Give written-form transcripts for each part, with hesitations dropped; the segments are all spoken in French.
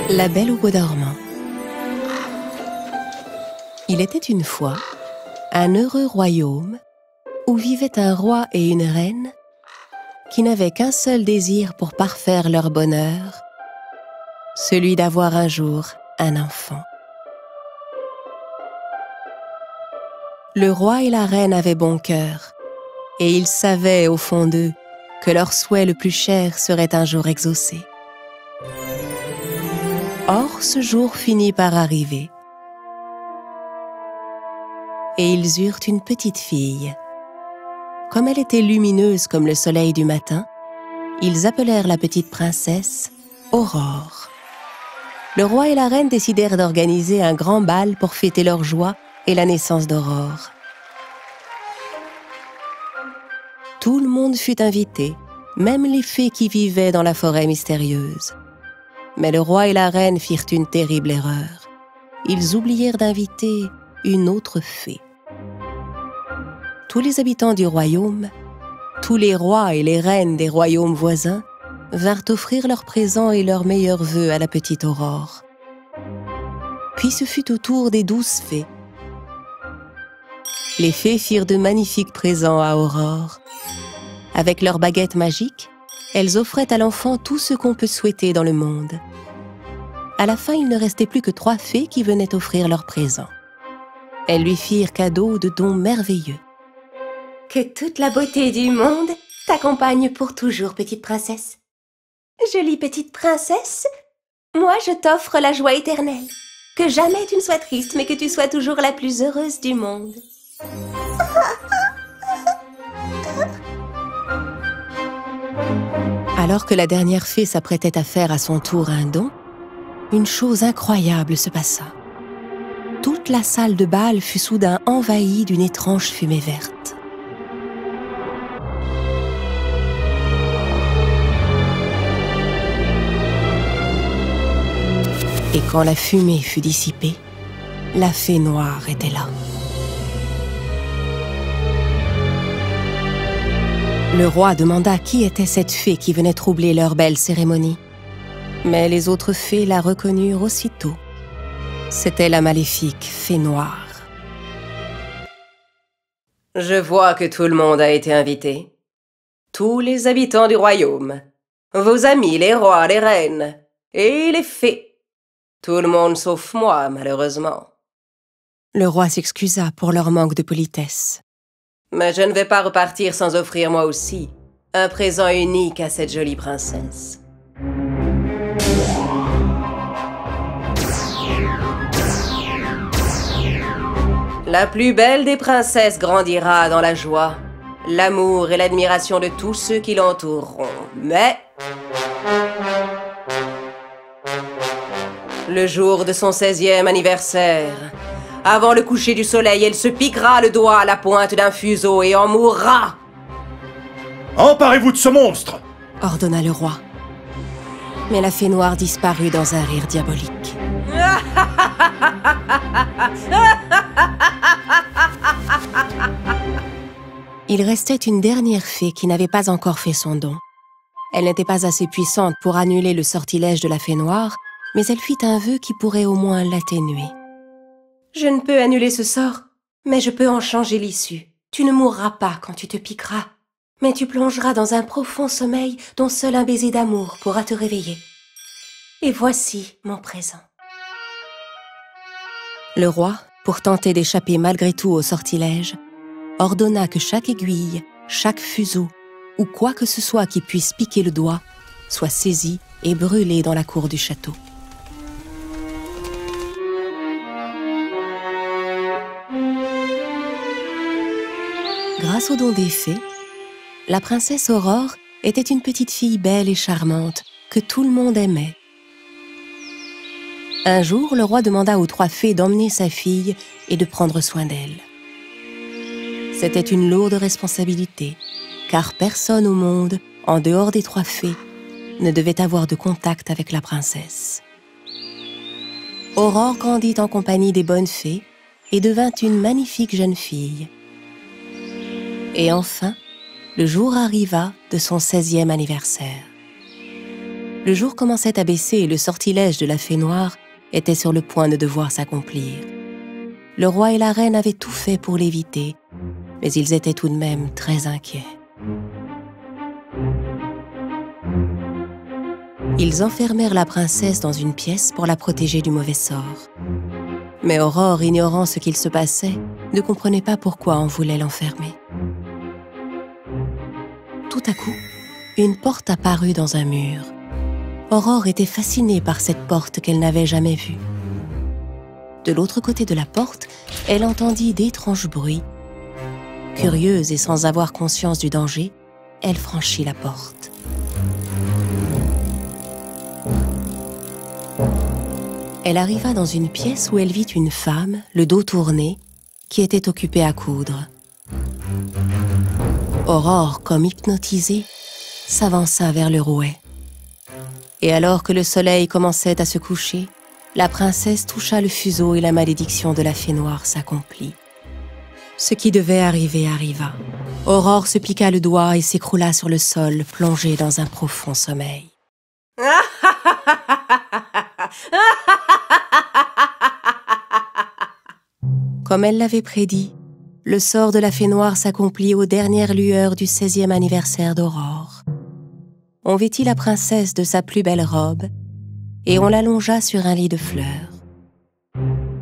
La Belle au bois dormant. Il était une fois un heureux royaume où vivait un roi et une reine qui n'avaient qu'un seul désir pour parfaire leur bonheur, celui d'avoir un jour un enfant. Le roi et la reine avaient bon cœur, et ils savaient au fond d'eux que leur souhait le plus cher serait un jour exaucé. Or, ce jour finit par arriver, et ils eurent une petite fille. Comme elle était lumineuse comme le soleil du matin, ils appelèrent la petite princesse Aurore. Le roi et la reine décidèrent d'organiser un grand bal pour fêter leur joie et la naissance d'Aurore. Tout le monde fut invité, même les fées qui vivaient dans la forêt mystérieuse. Mais le roi et la reine firent une terrible erreur. Ils oublièrent d'inviter une autre fée. Tous les habitants du royaume, tous les rois et les reines des royaumes voisins, vinrent offrir leurs présents et leurs meilleurs vœux à la petite Aurore. Puis ce fut au tour des 12 fées. Les fées firent de magnifiques présents à Aurore. Avec leurs baguettes magiques, elles offraient à l'enfant tout ce qu'on peut souhaiter dans le monde. À la fin, il ne restait plus que 3 fées qui venaient offrir leurs présents. Elles lui firent cadeau de dons merveilleux. Que toute la beauté du monde t'accompagne pour toujours, petite princesse. Jolie petite princesse, moi je t'offre la joie éternelle. Que jamais tu ne sois triste, mais que tu sois toujours la plus heureuse du monde. Alors que la dernière fée s'apprêtait à faire à son tour un don, une chose incroyable se passa. Toute la salle de bal fut soudain envahie d'une étrange fumée verte. Et quand la fumée fut dissipée, la fée noire était là. Le roi demanda qui était cette fée qui venait troubler leur belle cérémonie. Mais les autres fées la reconnurent aussitôt. C'était la maléfique fée noire. « Je vois que tout le monde a été invité. Tous les habitants du royaume, vos amis, les rois, les reines et les fées. Tout le monde sauf moi, malheureusement. » Le roi s'excusa pour leur manque de politesse. Mais je ne vais pas repartir sans offrir moi aussi un présent unique à cette jolie princesse. La plus belle des princesses grandira dans la joie, l'amour et l'admiration de tous ceux qui l'entoureront. Mais le jour de son 16e anniversaire, avant le coucher du soleil, elle se piquera le doigt à la pointe d'un fuseau et en mourra. « Emparez-vous de ce monstre !» ordonna le roi. Mais la fée noire disparut dans un rire diabolique. Il restait une dernière fée qui n'avait pas encore fait son don. Elle n'était pas assez puissante pour annuler le sortilège de la fée noire, mais elle fit un vœu qui pourrait au moins l'atténuer. « Je ne peux annuler ce sort, mais je peux en changer l'issue. Tu ne mourras pas quand tu te piqueras, mais tu plongeras dans un profond sommeil dont seul un baiser d'amour pourra te réveiller. Et voici mon présent. » Le roi, pour tenter d'échapper malgré tout au sortilège, ordonna que chaque aiguille, chaque fuseau, ou quoi que ce soit qui puisse piquer le doigt, soit saisi et brûlé dans la cour du château. Grâce au don des fées, la princesse Aurore était une petite fille belle et charmante que tout le monde aimait. Un jour, le roi demanda aux 3 fées d'emmener sa fille et de prendre soin d'elle. C'était une lourde responsabilité, car personne au monde, en dehors des 3 fées, ne devait avoir de contact avec la princesse. Aurore grandit en compagnie des bonnes fées et devint une magnifique jeune fille. Et enfin, le jour arriva de son 16e anniversaire. Le jour commençait à baisser et le sortilège de la fée noire était sur le point de devoir s'accomplir. Le roi et la reine avaient tout fait pour l'éviter, mais ils étaient tout de même très inquiets. Ils enfermèrent la princesse dans une pièce pour la protéger du mauvais sort. Mais Aurore, ignorant ce qu'il se passait, ne comprenait pas pourquoi on voulait l'enfermer. Tout à coup, une porte apparut dans un mur. Aurore était fascinée par cette porte qu'elle n'avait jamais vue. De l'autre côté de la porte, elle entendit d'étranges bruits. Curieuse et sans avoir conscience du danger, elle franchit la porte. Elle arriva dans une pièce où elle vit une femme, le dos tourné, qui était occupée à coudre. Aurore, comme hypnotisée, s'avança vers le rouet. Et alors que le soleil commençait à se coucher, la princesse toucha le fuseau et la malédiction de la fée noire s'accomplit. Ce qui devait arriver arriva. Aurore se piqua le doigt et s'écroula sur le sol, plongée dans un profond sommeil. Comme elle l'avait prédit, le sort de la fée noire s'accomplit aux dernières lueurs du 16e anniversaire d'Aurore. On vêtit la princesse de sa plus belle robe et on l'allongea sur un lit de fleurs.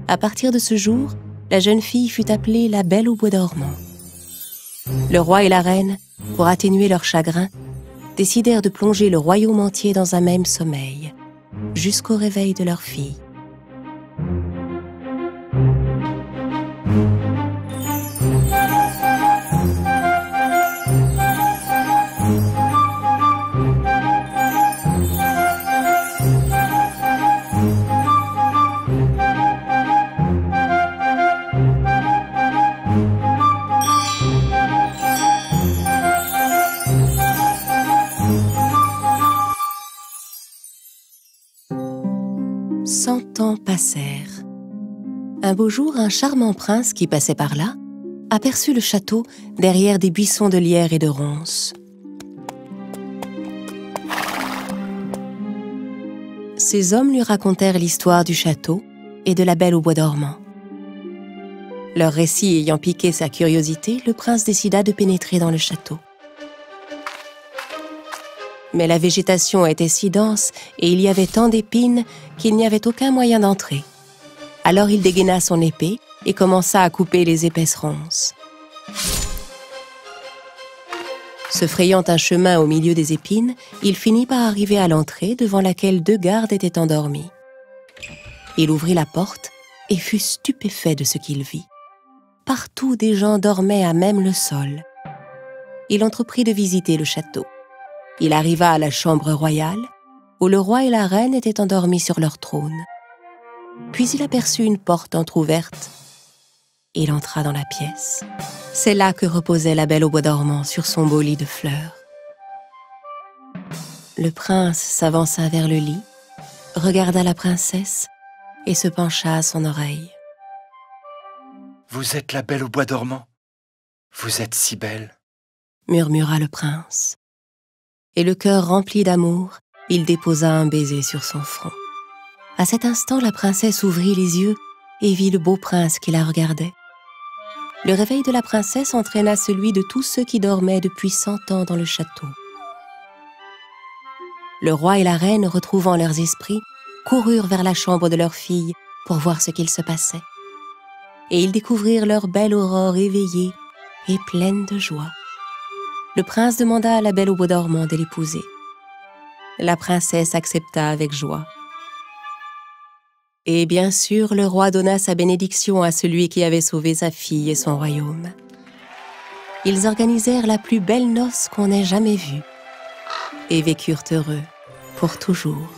À partir de ce jour, la jeune fille fut appelée la Belle au bois dormant. Le roi et la reine, pour atténuer leur chagrin, décidèrent de plonger le royaume entier dans un même sommeil, jusqu'au réveil de leur fille. Ans passèrent. Un beau jour, un charmant prince qui passait par là aperçut le château derrière des buissons de lierre et de ronces. Ces hommes lui racontèrent l'histoire du château et de la Belle au bois dormant. Leur récit ayant piqué sa curiosité, le prince décida de pénétrer dans le château. Mais la végétation était si dense et il y avait tant d'épines qu'il n'y avait aucun moyen d'entrer. Alors il dégaina son épée et commença à couper les épaisses ronces. Se frayant un chemin au milieu des épines, il finit par arriver à l'entrée devant laquelle 2 gardes étaient endormis. Il ouvrit la porte et fut stupéfait de ce qu'il vit. Partout des gens dormaient à même le sol. Il entreprit de visiter le château. Il arriva à la chambre royale, où le roi et la reine étaient endormis sur leur trône. Puis il aperçut une porte entr'ouverte. Il entra dans la pièce. C'est là que reposait la Belle au bois dormant sur son beau lit de fleurs. Le prince s'avança vers le lit, regarda la princesse et se pencha à son oreille. « Vous êtes la Belle au bois dormant. Vous êtes si belle. » murmura le prince. Et le cœur rempli d'amour, il déposa un baiser sur son front. À cet instant, la princesse ouvrit les yeux et vit le beau prince qui la regardait. Le réveil de la princesse entraîna celui de tous ceux qui dormaient depuis 100 ans dans le château. Le roi et la reine, retrouvant leurs esprits, coururent vers la chambre de leur fille pour voir ce qu'il se passait. Et ils découvrirent leur belle Aurore éveillée et pleine de joie. Le prince demanda à la Belle au bois dormant de l'épouser. La princesse accepta avec joie. Et bien sûr, le roi donna sa bénédiction à celui qui avait sauvé sa fille et son royaume. Ils organisèrent la plus belle noce qu'on ait jamais vue et vécurent heureux pour toujours.